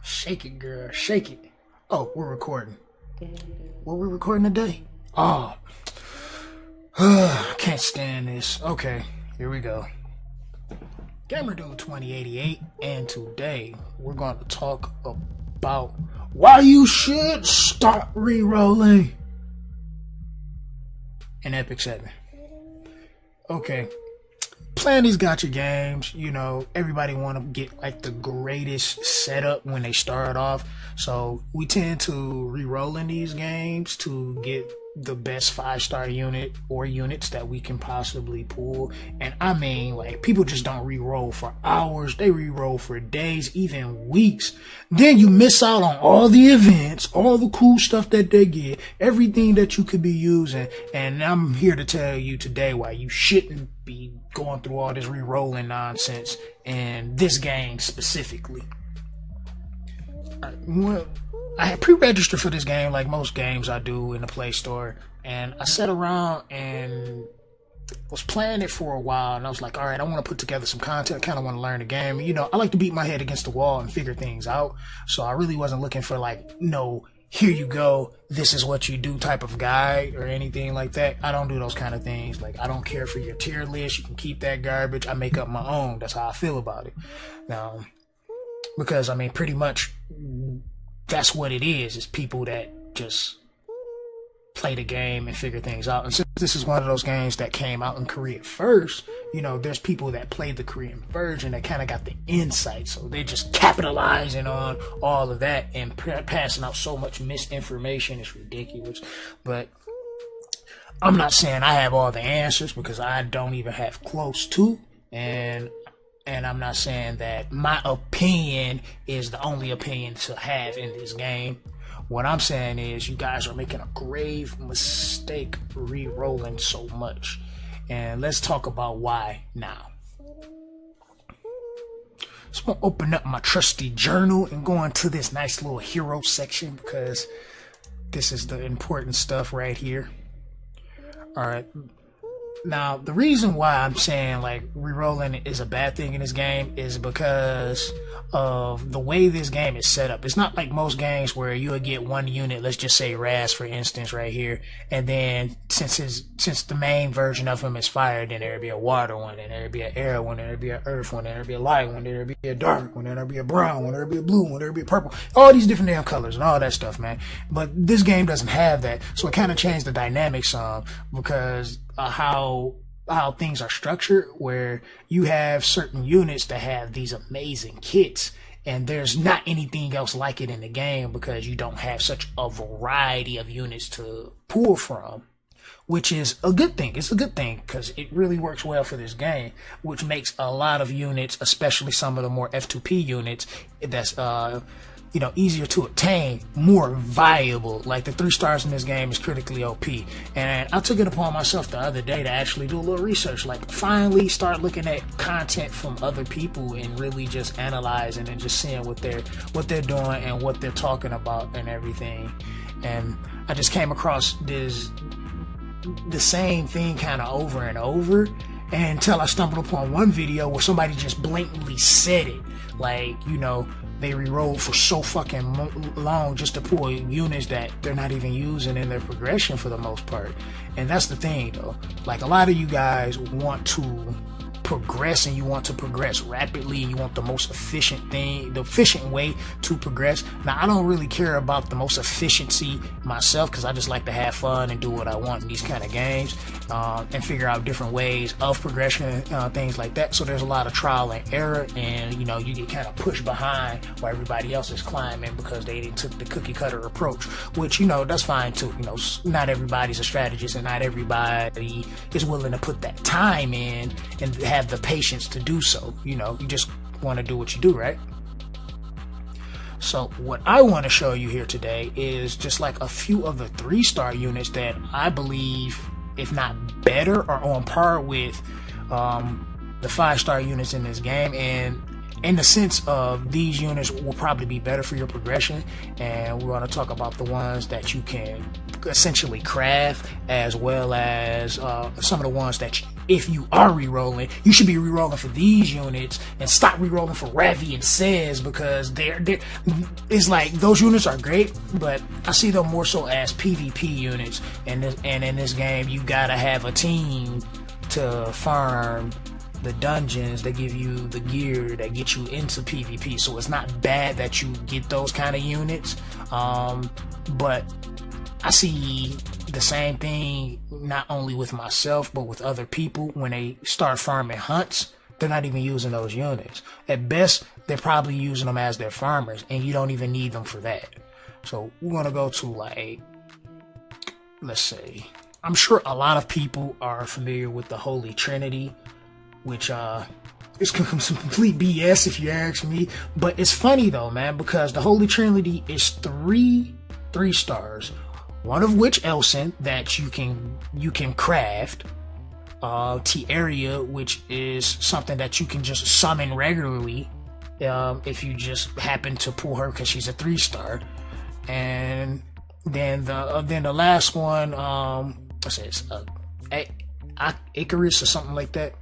Shake it, girl. Shake it. Oh, we're recording. What we're recording today? Oh, can't stand this. Okay, here we go. Gamer Dude 2088, and today we're going to talk about why you should start re-rolling in Epic 7. Okay. Playing these gacha games, you know, everybody want to get like the greatest setup when they start off. So we tend to re-roll in these games to get the best 5-star unit or units that we can possibly pull. And I mean, like, people just don't re-roll for hours. They re-roll for days, even weeks. Then you miss out on all the events, all the cool stuff that they get, everything that you could be using. And I'm here to tell you today why you shouldn't be going through all this re-rolling nonsense in this game specifically. Well, I had pre-registered for this game like most games I do in the Play Store, and I sat around and was playing it for a while, and I was like, alright, I want to put together some content. I kind of want to learn the game. You know, I like to beat my head against the wall and figure things out, so I really wasn't looking for like, no, here you go, this is what you do type of guide or anything like that. I don't do those kind of things. Like, I don't care for your tier list. You can keep that garbage. I make up my own. That's how I feel about it. Now, because I mean, pretty much that's what it is. It's people that just play the game and figure things out. And since this is one of those games that came out in Korea first, you know, there's people that played the Korean version that kind of got the insight. So they're just capitalizing on all of that and passing out so much misinformation. It's ridiculous. But I'm not saying I have all the answers, because I don't even have close to. And I'm not saying that my opinion is the only opinion to have in this game. What I'm saying is you guys are making a grave mistake re-rolling so much. And let's talk about why now. So I'm going to open up my trusty journal and go into this nice little hero section, because this is the important stuff right here. Alright. Now, the reason why I'm saying like re-rolling is a bad thing in this game is because of the way this game is set up. It's not like most games where you would get one unit, let's just say Raz for instance right here, and then since the main version of him is fire, then there'd be a water one, and there'd be an air one, and there'd be an earth one, and there'd be a light one, there'd be a dark one, and there'd be a brown one, there'd be a blue one, there'd be a purple, all these different damn colors and all that stuff, man. But this game doesn't have that, so it kind of changed the dynamics some, because how things are structured, where you have certain units that have these amazing kits, and there's not anything else like it in the game, because you don't have such a variety of units to pull from, which is a good thing. It's a good thing because it really works well for this game, which makes a lot of units, especially some of the more F2P units, that's you know, easier to obtain, more viable. Like the 3 stars in this game is critically OP. And I took it upon myself the other day to actually do a little research, like finally start looking at content from other people and really just analyzing and just seeing what they're doing and what they're talking about and everything. And I just came across the same thing kind of over and over, until I stumbled upon one video where somebody just blatantly said it. Like, you know, they re-roll for so fucking long just to pull units that they're not even using in their progression for the most part. And that's the thing though. Like, a lot of you guys want to progress, and you want to progress rapidly, and you want the most efficient thing, the efficient way to progress. Now, I don't really care about the most efficiency myself, because I just like to have fun and do what I want in these kind of games, and figure out different ways of progression, things like that. So there's a lot of trial and error, and you know, you get kind of pushed behind while everybody else is climbing because they took the cookie cutter approach, which, you know, that's fine too. You know, not everybody's a strategist, and not everybody is willing to put that time in and have the patience to do so. You know, you just want to do what you do, right? So what I want to show you here today is just like a few of the 3-star units that I believe, if not better, are on par with the 5-star units in this game. And in the sense of, these units will probably be better for your progression, and we're going to talk about the ones that you can essentially craft, as well as some of the ones that if you are re-rolling, you should be re-rolling for these units and stop re-rolling for Ravi and Says, because it's like those units are great, but I see them more so as PvP units. And in this game, you gotta have a team to farm the dungeons that give you the gear that get you into PvP. So it's not bad that you get those kind of units, but I see the same thing not only with myself but with other people. When they start farming hunts, they're not even using those units. At best, they're probably using them as their farmers, and you don't even need them for that. So we're gonna go to, like, let's say, I'm sure a lot of people are familiar with the Holy Trinity, which is some complete BS if you ask me. But it's funny though, man, because the Holy Trinity is three stars, one of which Elson that you can craft, T-Area, which is something that you can just summon regularly if you just happen to pull her because she's a 3-star, and then the last one, what's this, Icarus or something like that.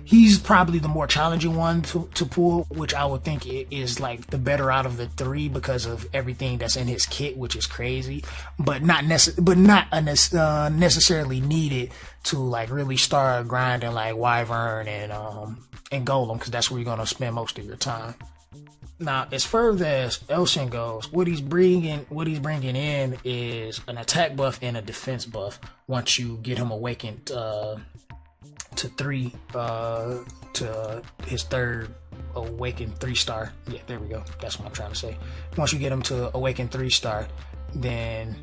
He's probably the more challenging one to pull, which I would think is like the better out of the 3 because of everything that's in his kit, which is crazy, but not necessarily needed to like really start grinding like Wyvern and Golem, because that's where you're gonna spend most of your time. Now, as far as Elson goes, what he's bringing in is an attack buff and a defense buff once you get him awakened to 3, to his 3rd awakened 3-star. Yeah, there we go. That's what I'm trying to say. Once you get him to awaken 3-star, then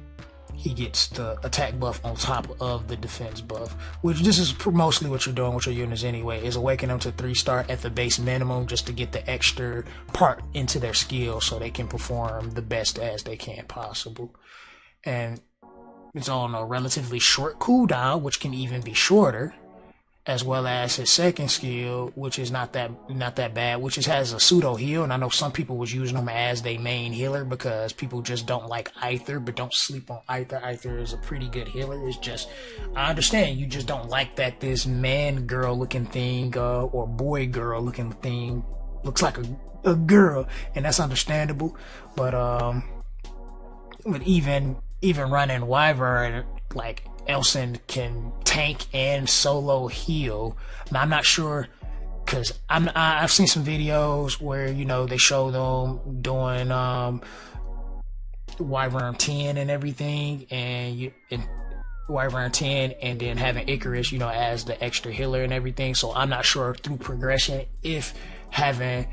he gets the attack buff on top of the defense buff, which this is mostly what you're doing with your units anyway, is awaken them to 3-star at the base minimum just to get the extra part into their skill so they can perform the best as they can possible. And it's on a relatively short cooldown, which can even be shorter, as well as his second skill, which is not that bad, which has a pseudo heal. And I know some people was using him as their main healer because people just don't like Aether, but don't sleep on Aether. Aether is a pretty good healer. It's just, I understand you just don't like that this man girl looking thing or boy girl looking thing looks like a girl, and that's understandable. But even running Wyvern, like, Elson can tank and solo heal. Now, I'm not sure, because I've seen some videos where, you know, they show them doing Wyvern 10 and everything, and Wyvern 10 and then having Icarus, you know, as the extra healer and everything. So I'm not sure through progression if having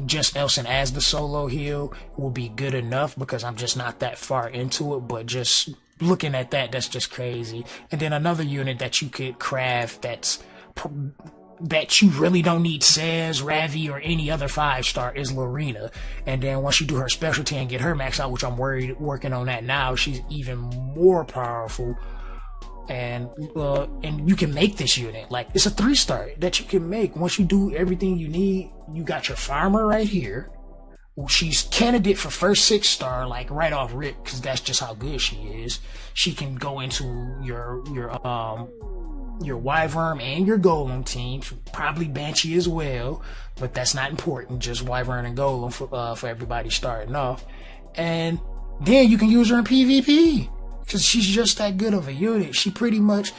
just Elson as the solo heal will be good enough, because I'm just not that far into it. But just looking at that, that's just crazy. And then another unit that you could craft that you really don't need Says, Ravi, or any other 5-star is Larina. And then once you do her specialty and get her maxed out, which I'm working on that now, she's even more powerful. And you can make this unit, like, it's a 3-star that you can make. Once you do everything you need, you got your farmer right here. She's candidate for first 6-star, like, right off rip, because that's just how good she is. She can go into your Wyvern and your Golem team, probably Banshee as well, but that's not important. Just Wyvern and Golem for everybody starting off, and then you can use her in PvP because she's just that good of a unit. She pretty much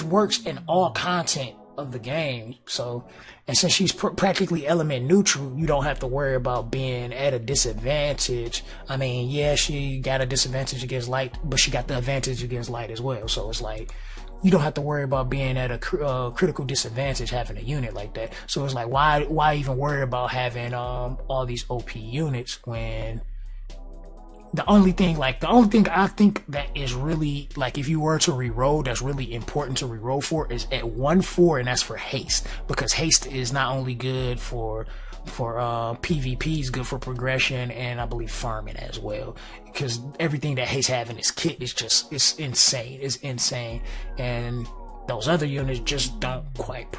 works in all content of the game. So, and since she's practically element neutral, you don't have to worry about being at a disadvantage. I mean, yeah, she got a disadvantage against light, but she got the advantage against light as well. So it's like, you don't have to worry about being at a critical disadvantage having a unit like that. So it's like, why even worry about having all these OP units when the only thing I think that is really, like, if you were to reroll, that's really important to reroll for is at 1/4, and that's for haste, because haste is not only good for PvP, is good for progression, and I believe farming as well, because everything that haste have in its kit is just, it's insane, and those other units just don't quite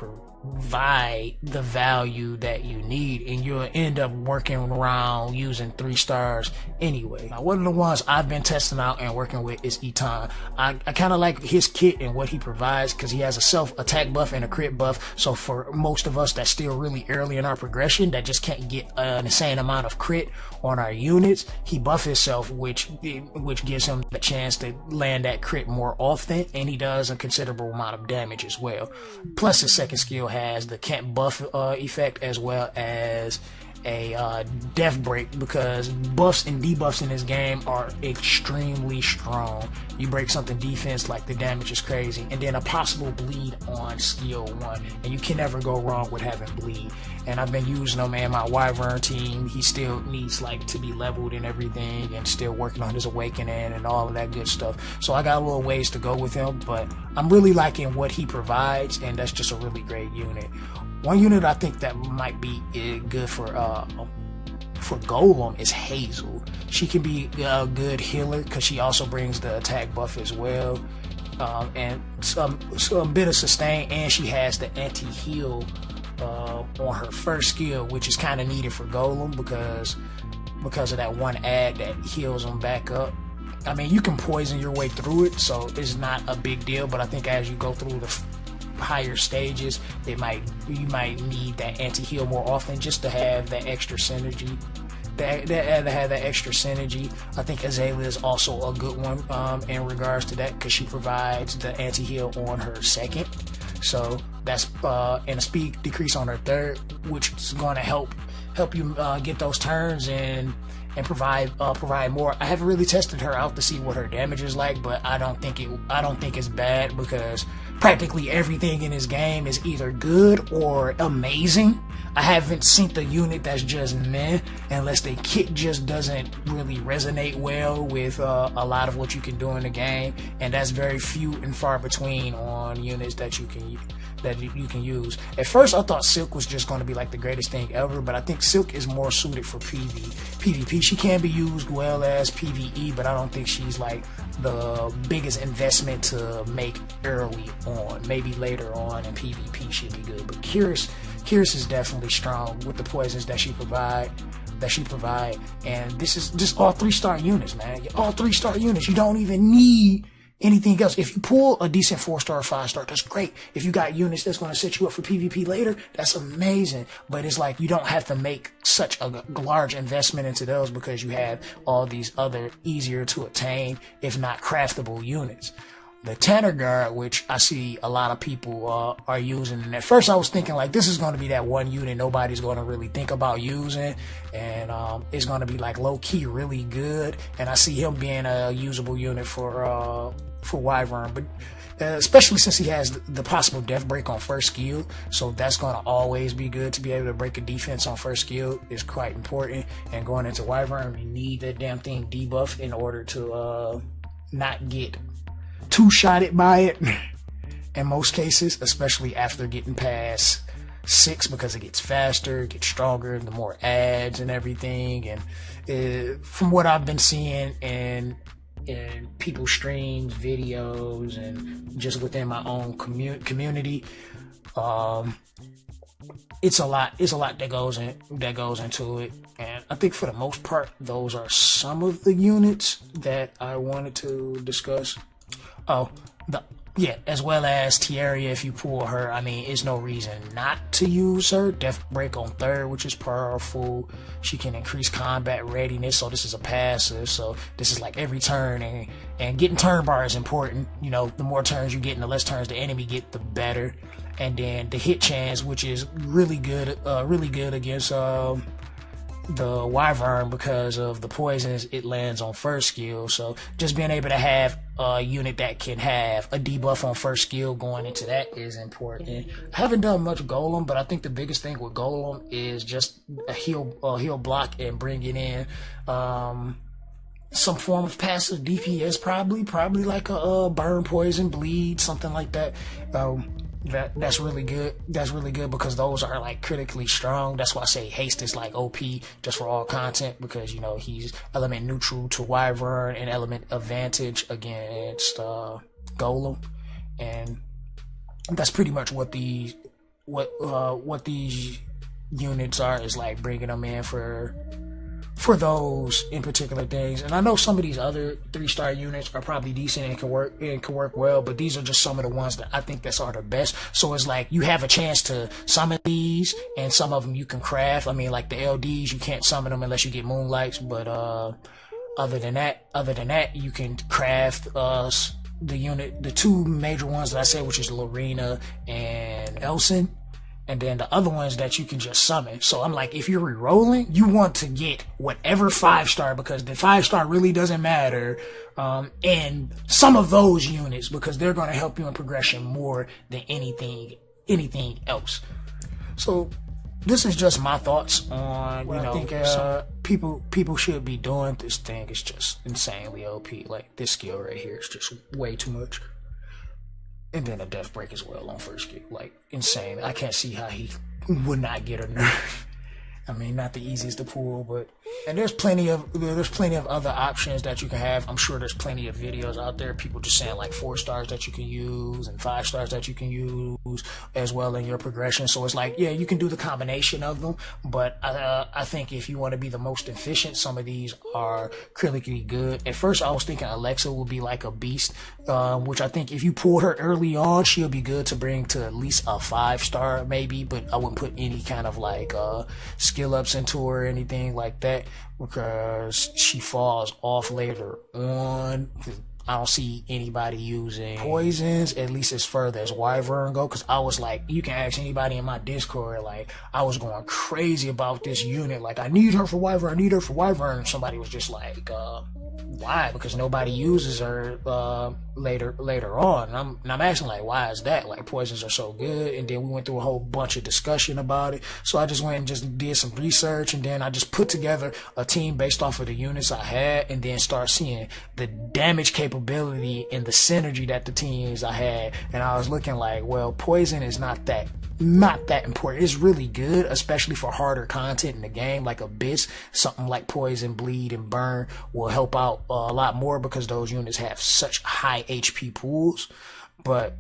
provide the value that you need, and you'll end up working around using 3 stars anyway. Now, one of the ones I've been testing out and working with is Eton. I kind of like his kit and what he provides because he has a self-attack buff and a crit buff. So for most of us that's still really early in our progression that just can't get an insane amount of crit on our units, he buffs himself, which gives him the chance to land that crit more often, and he does a considerable amount of damage as well. Plus his second skill has the can't buff effect as well as a death break, because buffs and debuffs in this game are extremely strong. You break something defense, like the damage is crazy, and then a possible bleed on skill 1, and you can never go wrong with having bleed. And I've been using him in my Wyvern team. He still needs like to be leveled and everything, and still working on his awakening and all of that good stuff. So I got a little ways to go with him, but I'm really liking what he provides, and that's just a really great unit. One unit I think that might be good for Golem is Hazel. She can be a good healer because she also brings the attack buff as well, and some bit of sustain, and she has the anti-heal on her first skill, which is kind of needed for Golem because of that one ad that heals them back up. I mean, you can poison your way through it, so it's not a big deal, but I think as you go through the higher stages, you might need that anti-heal more often just to have that extra synergy. I think Azalea is also a good one in regards to that, because she provides the anti-heal on her second, so that's and a speed decrease on her third, which is going to help you get those turns and provide more. I haven't really tested her out to see what her damage is like, but I don't think it's bad, because practically everything in this game is either good or amazing. I haven't seen the unit that's just meh, unless the kit just doesn't really resonate well with a lot of what you can do in the game, and that's very few and far between on units that you can use. At first I thought Silk was just going to be like the greatest thing ever, but I think Silk is more suited for PvP. She can be used well as PvE, but I don't think she's like the biggest investment to make early on. Maybe later on in PvP she'd be good, but Curious is definitely strong with the poisons that she provide, and this is just all 3-star units, man. All 3-star units. You don't even need anything else. If you pull a decent 4-star or 5-star, that's great. If you got units that's going to set you up for PvP later, that's amazing. But it's like you don't have to make such a large investment into those, because you have all these other easier to attain, if not craftable units. The Tenor Guard, which I see a lot of people are using, and at first I was thinking like this is going to be that one unit nobody's going to really think about using, and it's going to be like low-key really good, and I see him being a usable unit for Wyvern, but especially since he has the possible death break on first skill, so that's going to always be good. To be able to break a defense on first skill is quite important, and going into Wyvern, you need that damn thing debuffed in order to not get two-shotted by it in most cases, especially after getting past 6, because it gets faster, it gets stronger, the more ads and everything. And from what I've been seeing in people's streams, videos, and just within my own community, it's a lot that goes into it. And I think for the most part, those are some of the units that I wanted to discuss. As well as Tierra, if you pull her, I mean, there's no reason not to use her. Death Break on third, which is powerful. She can increase combat readiness, so this is a passive, so this is like every turn, and getting turn bar is important. You know, the more turns you get and the less turns the enemy get, the better. And then the hit chance, which is really good against the Wyvern, because of the poisons it lands on first skill. So just being able to have a unit that can have a debuff on first skill going into that is important. I haven't done much Golem, but I think the biggest thing with Golem is just a heal block and bringing in some form of passive DPS, probably like a burn, poison, bleed, something like that. That's really good. That's really good because those are like critically strong. That's why I say haste is like OP just for all content, because you know he's element neutral to Wyvern and element advantage against Golem, and that's pretty much what the what these units are is like bringing them in for those in particular things. And I know some of these other 3-star units are probably decent and can work well, but these are just some of the ones that I think that are the best. So it's like you have a chance to summon these, and some of them you can craft. I mean, like the LDs, you can't summon them unless you get moonlights, but other than that, you can craft the 2 major ones that I said, which is Larina and Elson. And then the other ones that you can just summon. So I'm like, if you're re-rolling, you want to get whatever 5-star, because the 5-star really doesn't matter. And some of those units, because they're going to help you in progression more than anything else. So this is just my thoughts on, I think people should be doing. This thing is just insanely OP. Like, this skill right here is just way too much. And then a death break as well on first skill. Like, insane. I can't see how he would not get a nerf. I mean, not the easiest to pull, but and there's plenty of other options that you can have. I'm sure there's plenty of videos out there, people just saying like 4 stars that you can use and 5 stars that you can use as well in your progression. So it's like, yeah, you can do the combination of them, but I think if you want to be the most efficient, some of these are critically good. At first I was thinking Alexa would be like a beast, which I think if you pulled her early on, she'll be good to bring to at least a 5-star maybe, but I wouldn't put any kind of like skill ups into her or anything like that, because she falls off later on. I don't see anybody using poisons, at least as further as Wyvern go, because I was like, you can ask anybody in my Discord, like, I was going crazy about this unit, like, I need her for Wyvern, and somebody was just like, why? Because nobody uses her later on. And I'm asking, like, why is that? Like, poisons are so good. And then we went through a whole bunch of discussion about it. So I just went and just did some research, and then I just put together a team based off of the units I had, and then start seeing the damage capability and the synergy that the teams I had. And I was looking like, well, poison is not that important. It's really good, especially for harder content in the game, like Abyss. Something like Poison, Bleed, and Burn will help out a lot more, because those units have such high HP pools. But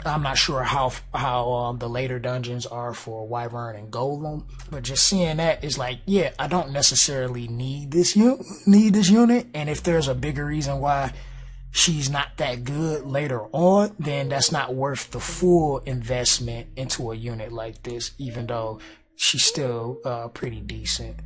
I'm not sure how the later dungeons are for Wyvern and Golem. But just seeing that is like, yeah, I don't necessarily need this unit. And if there's a bigger reason why she's not that good later on, then that's not worth the full investment into a unit like this, even though she's still pretty decent.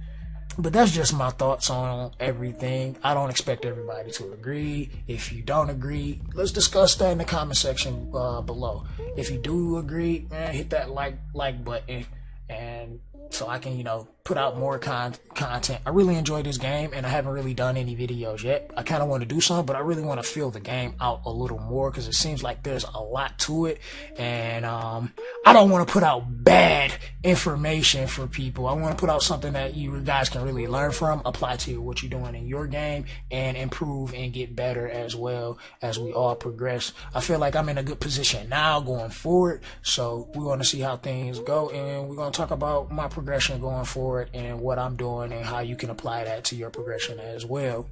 But that's just my thoughts on everything. I don't expect everybody to agree. If you don't agree, let's discuss that in the comment section below. If you do agree, hit that like button, and so I can, put out more content. I really enjoy this game, and I haven't really done any videos yet. I kind of want to do some, but I really want to feel the game out a little more, because it seems like there's a lot to it, and I don't want to put out bad information for people. I want to put out something that you guys can really learn from, apply to what you're doing in your game, and improve and get better as well as we all progress. I feel like I'm in a good position now going forward, so we want to see how things go, and we're going to talk about my progression going forward and what I'm doing and how you can apply that to your progression as well.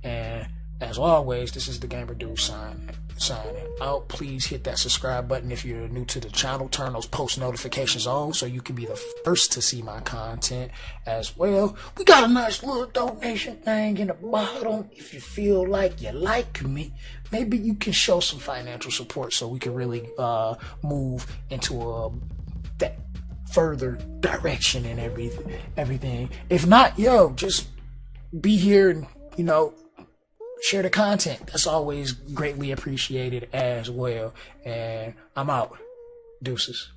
And as always, this is the Gamer Dude signing out. Please hit that subscribe button if you're new to the channel. Turn those post notifications on so you can be the first to see my content as well. We got a nice little donation thing in the bottom. If you feel like you like me, maybe you can show some financial support so we can really move into that further direction and everything. If not, just be here and share the content. That's always greatly appreciated as well. And I'm out. Deuces.